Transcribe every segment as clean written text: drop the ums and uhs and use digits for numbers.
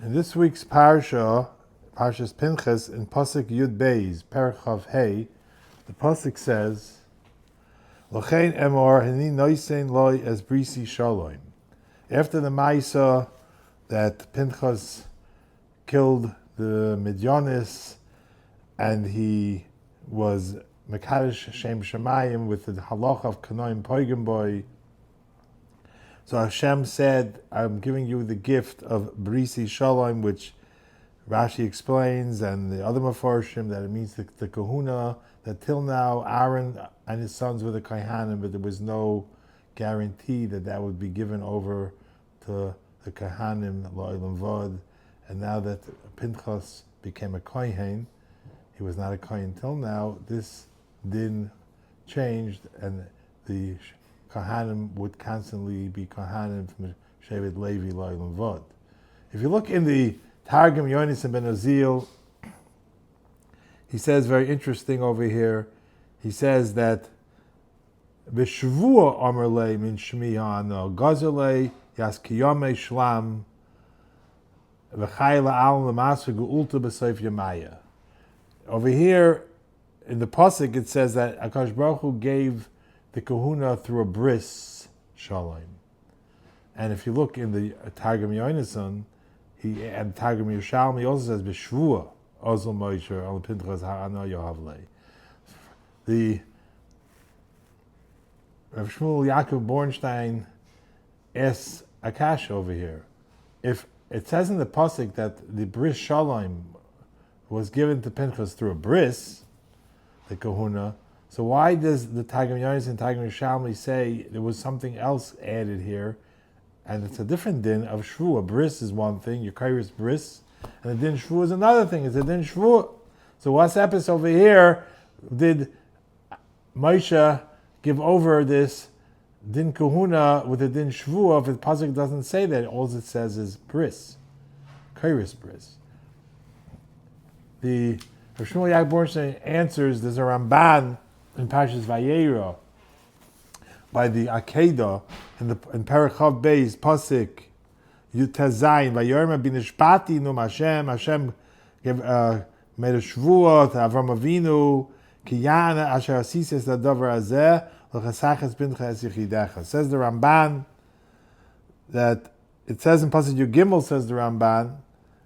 In this week's Parshas Pinchas, in Pasuk Yud Beis, Perek Chav Hey, the Pasuk says, L'chein emor hini noisein loy as brisi shalom. After the Maisa that Pinchas killed the Midyanis and he was Mekadosh Shem Shemayim with the halach of Kanoim Poigim Boy, so Hashem said, I'm giving you the gift of Brisi Shalom, which Rashi explains, and the other Mefarshim, that it means the kahuna, that till now Aaron and his sons were the Kohanim, but there was no guarantee that that would be given over to the Kohanim, Lo'elam Vod, and now that Pinchas became a Kohen, he was not a Kohen till now, this din changed, and the Kohanim would constantly be Kohanim from Shevet Levi Lo'elam Vod. If you look in the Targum Yonis ben Azil, he says very interesting over here. He says that B'Shavua Amarle min Shmi Ha'ano Gazale Yaskiyome Shlam V'Chayla Al L'Masu Ge'ulta B'Seif Yamaya. Over here in the pasuk it says that Akash Baruch Hu gave the kahuna through a bris shalom, and if you look in the Targum Yonason, and Targum Yerushalmi also says b'shvua ozol Moshe al Pinchas ha'ano yohavlei. The Rav Shmuel Yaakov Bornstein asks Akash over here, if it says in the pasuk that the bris shalom was given to Pinchas through a bris, the kahuna, so why does the Targum Yonis and Targum Yerushalmi say there was something else added here, and it's a different din of shvua? Bris is one thing, Yekairis bris, and the din shvua is another thing. It's a din shvua. So what's happens over here? Did Moshe give over this din kahuna with a din shvua? If the pasuk doesn't say that, all it says is bris, Kairis bris. The Rav Shmuel Yaakov Bornstein answers. There's a Ramban in Parshas Vayera by the Akedah in Perek Chav Beis pasuk Yud Tezayin Vayorma Binishpati Num Hashem gave made a shvua to Avram Avinu Kiyana Asher Asises Ladavar Azeh L'Chasachas Pinchas Yichidecha. Says the Ramban that it says in pasuk Yud Gimel, says the Ramban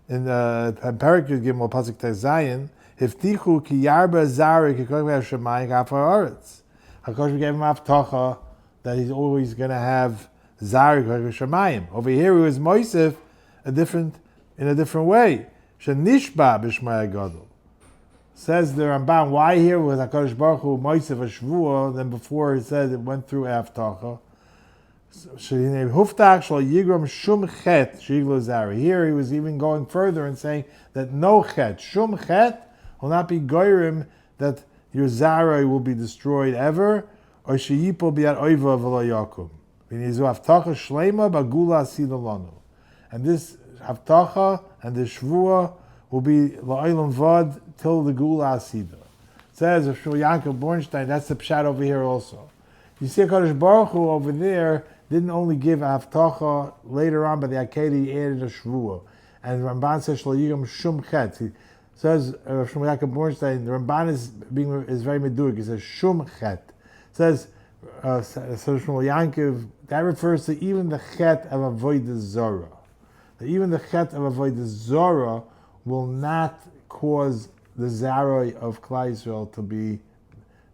in Perek Yud Gimel pasuk Tezayin, Hiftichu ki yarba zari ki koch v'ashamayim k'afar aretz. HaKadosh gave him avtacha that he's always going to have zari koch v'ashamayim. Over here he was moisef in a different way. Shenishba b'shmai gadol. Says the Ramban, why here was HaKadosh Baruch Hu moisef a shvuah, then before he said it went through avtacha. Huftach shel yigram shum chet shiglo zari. Here he was even going further and saying that no chet, shum chet, will not be goyrim, that your zarai will be destroyed ever, or sheyipol bi'at oiva v'lo yakum. V'nizu haftacha shleima bagula asida lanu. And this haftacha and this shvua will be la'olam vad till the gula asida. Says Rav Shmuel Yaakov Bornstein, that's the pshat over here also. You see HaKadosh Baruch Hu over there didn't only give a haftacha later on, but the Akedah he added a shvua. And Ramban says shlo yigam shum chet. He says Rav Shmuel Yaakov Bornstein, the Ramban is very meduik. He says shum chet. Says Shmuel Yaakov, that refers to even the chet of avodah zara. That even the chet of avodah zara will not cause the zaroi of Klal Yisrael to be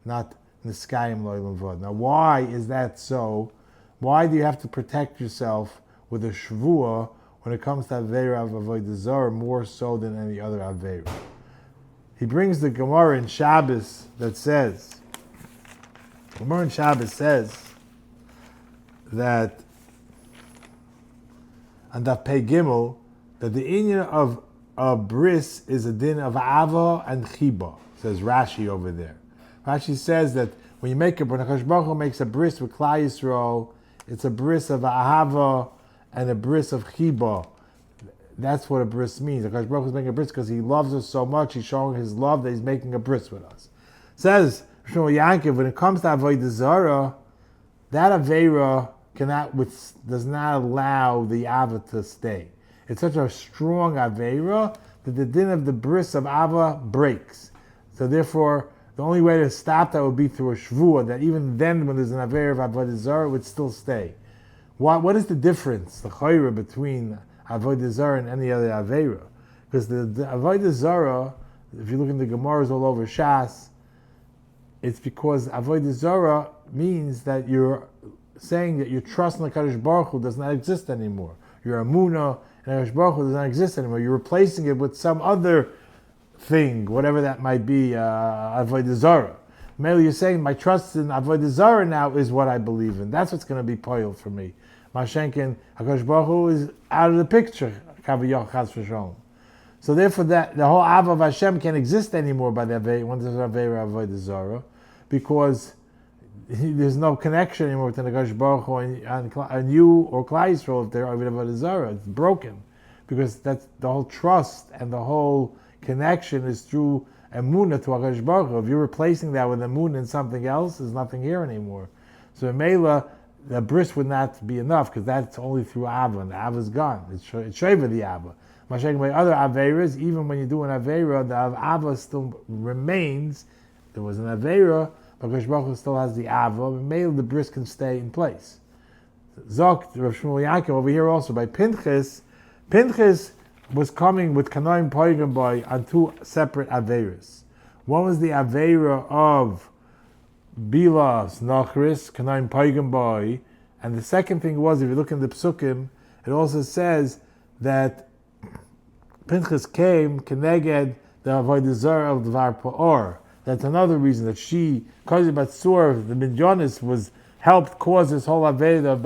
not niskayim lo'elam vod. Now, why is that so? Why do you have to protect yourself with a shvuah when it comes to Aveira of Avodah Zarah more so than any other Aveira? He brings the Gemara in Shabbos that says, that on Daf Pei Gimel, that the inyan of a bris is a din of ava and chiba, says Rashi over there. Rashi says that when HaKadosh Baruch Hu makes a bris with Klal Yisrael, it's a bris of ahava and a bris of chiba. That's what a bris means. HaKadosh Baruch Hu is making a bris because he loves us so much. He's showing his love that he's making a bris with us. Says Shmuel Yaakov, when it comes to avodah zara, that aveira does not allow the ava to stay. It's such a strong Aveira that the din of the bris of Ava breaks. So therefore, the only way to stop that would be through a shvua, that even then when there's an Aveira of Avodah Zarah, it would still stay. What is the difference, the chayra, between Avodah Zarah and any other Aveira? Because the Avodah Zarah, if you look in the Gemaras all over Shas, it's because Avodah Zarah means that you're saying that your trust in the Kadosh Baruch Hu does not exist anymore. Your Amunah in Kadosh Baruch Hu does not exist anymore. You're replacing it with some other thing, whatever that might be, Avodah Zarah. Mainly you're saying my trust in Avodah Zarah now is what I believe in. That's what's going to be poiled for me. Mashenkin, HaKadosh Baruch Hu is out of the picture. So therefore, that the whole Ava of Hashem can't exist anymore by the Aveira, when there's Aveira Avodah Zarah, because there's no connection anymore between the Kadosh Baruch Hu and you or Klal Yisrael if they're Avodah Zarah. It's broken, because that's the whole trust and the whole connection is through Emunah to HaKadosh Baruch Hu. If you're replacing that with Emunah and something else, there's nothing here anymore. So in Mela, the bris would not be enough, because that's only through Ava, and the Ava is gone. It's Sheva the Ava. Masha'ik by other Aveiras, even when you do an Aveira, the Ava still remains. There was an Aveira, but Kadosh Baruch Hu still has the Ava, and Mela, the bris can stay in place. Zok, Rav Shmuel Yaakov, over here also by Pinchas was coming with Kanoim Poigam Boy on two separate Aveiras. One was the Aveira of Bilas Nachris, Kanoim Poigam Boy, and the second thing was, if you look in the Psukim, it also says that Pinchas came Keneged the Avodah Zarah of Dvar Pa'or. That's another reason that she, Kazi Batsur, the Midyanis, was helped cause this whole Aveda of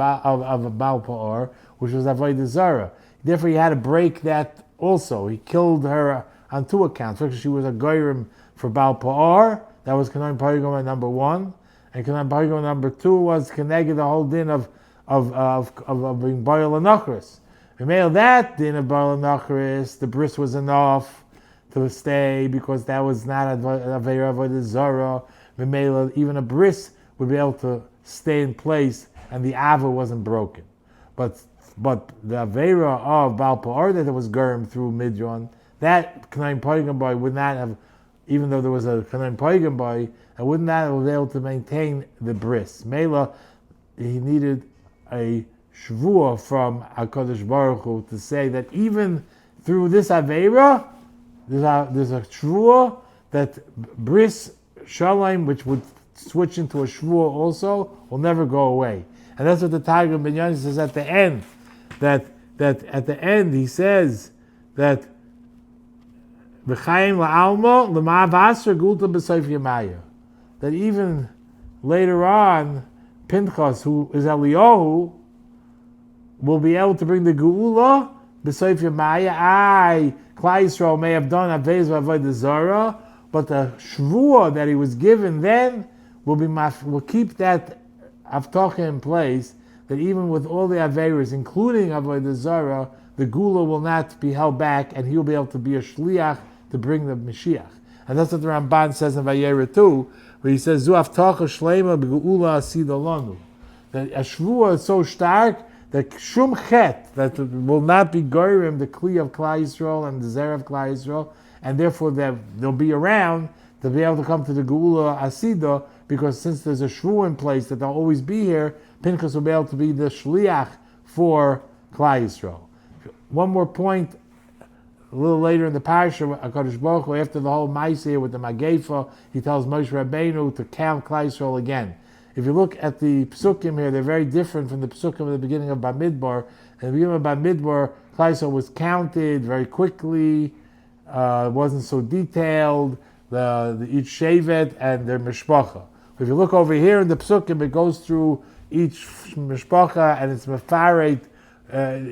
Baal Pa'or, which was Avodah Zarah. Therefore, he had to break that also. He killed her on two accounts. First, she was a Goyrim for Baal Pa'or. That was Kanoim Poigam number one. And Kanoim Poigam number two was Keneged the whole din of being Baal Nachris. We made that din of Baal Nachris, the bris was enough to stay, because that was not a Aveira Avodah Zarah. Even a bris would be able to stay in place, and the Ava wasn't broken. But the Aveira of Baal Pa'or that was Gurm through Midyon, that Kanaim Poigam Boy would not have, even though there was a Kanaim Poigam Boy, I would not have been able to maintain the bris. Mela, he needed a shvua from HaKadosh Baruch Hu to say that even through this Aveira, there's a shvua that bris shalom, which would switch into a shvua also, will never go away. And that's what the Tiger Binyan says at the end. That at the end he says that V'chaim la'alma l'ma'avasar gulta b'soif yemaya. That even later on, Pinchas, who is Eliyahu, will be able to bring the Geula b'soif yemaya. Klal Yisrael may have done Aveiz v'Avodah Zarah, but the Shvuah that he was given then will keep that Avtocha in place, that even with all the Aveiros, including Avodah Zarah, the Gula will not be held back, and he will be able to be a Shliach to bring the Mashiach. And that's what the Ramban says in Vayera 2, where he says, Zu Avtocha Shleima b'Geula Asida Lanu. That a Shvuah is so stark that Shum Chet, that will not be Goyrim, the Kli of Klal Yisrael and the Zer of Klal Yisrael, and therefore they'll be around to be able to come to the Geula Asida, because since there's a shvu in place that they'll always be here, Pinchas will be able to be the shliach for Klal Yisrael. One more point, a little later in the parasha, HaKadosh Baruch Hu, after the whole Maaseh with the Magefa, he tells Moshe Rabbeinu to count Klal Yisrael again. If you look at the psukim here, they're very different from the psukim at the beginning of Bamidbar. At the beginning of Bamidbar, Klal Yisrael was counted very quickly, it wasn't so detailed, each shevet and their mishpacha. If you look over here in the psukim, it goes through each mishpacha and it's mefaret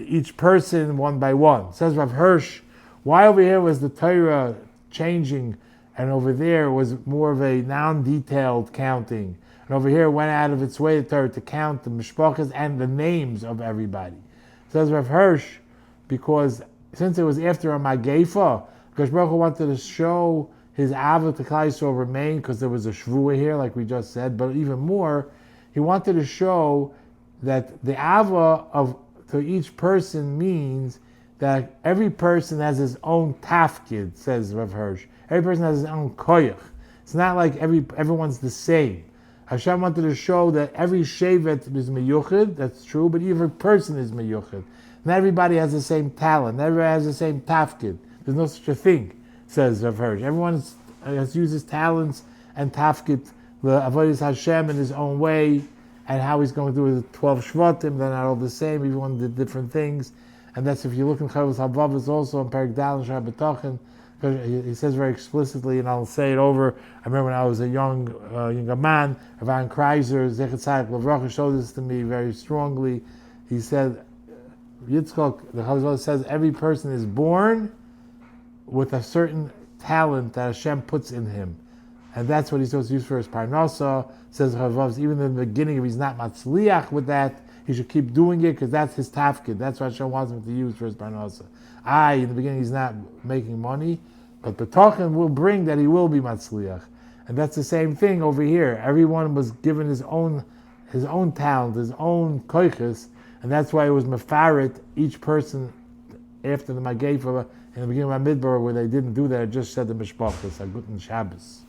each person one by one. It says Rav Hirsch, why over here was the Torah changing, and over there was more of a non-detailed counting, and over here it went out of its way, the Torah, to count the mishpachas and the names of everybody. It says Rav Hirsch, because since it was after a Magefa, because Baruch Hu wanted to show his Ava to Klal Yisrael remained, because there was a Shvuah here, like we just said, but even more, he wanted to show that the Ava to each person means that every person has his own tafkid, says Rav Hirsch. Every person has his own koyach. It's not like everyone's the same. Hashem wanted to show that every shevet is meyuchid, that's true, but every person is meyuchid. Not everybody has the same talent, not everybody has the same tafkid. There's no such a thing, says Rav Hirsch. Everyone has used his talents and tafkid, the avodas Hashem in his own way, and how he's going to do the 12 shvatim, they're not all the same, everyone did different things. And that's if you look in Chavos Havavos also in Perek Dal and Shar B'Tachin, he says very explicitly, and I'll say it over. I remember when I was a younger man, Rav Kreiser, Zechet Tzaddik L'Vracha, showed this to me very strongly. He said, Yitzchok, the Chavos says, every person is born with a certain talent that Hashem puts in him. And that's what he's supposed to use for his parnasa. Says Chavos, even in the beginning, if he's not matzliach with that, he should keep doing it because that's his tafkid. That's what Hashem wants him to use for his parnasa. In the beginning, he's not making money, but B'tachin will bring that he will be matzliach. And that's the same thing over here. Everyone was given his own talent, his own koiches, and that's why it was mefaret, each person after the Magefa in the beginning of Midbar, where they didn't do that, it just said the mishpachas, a guten Shabbos.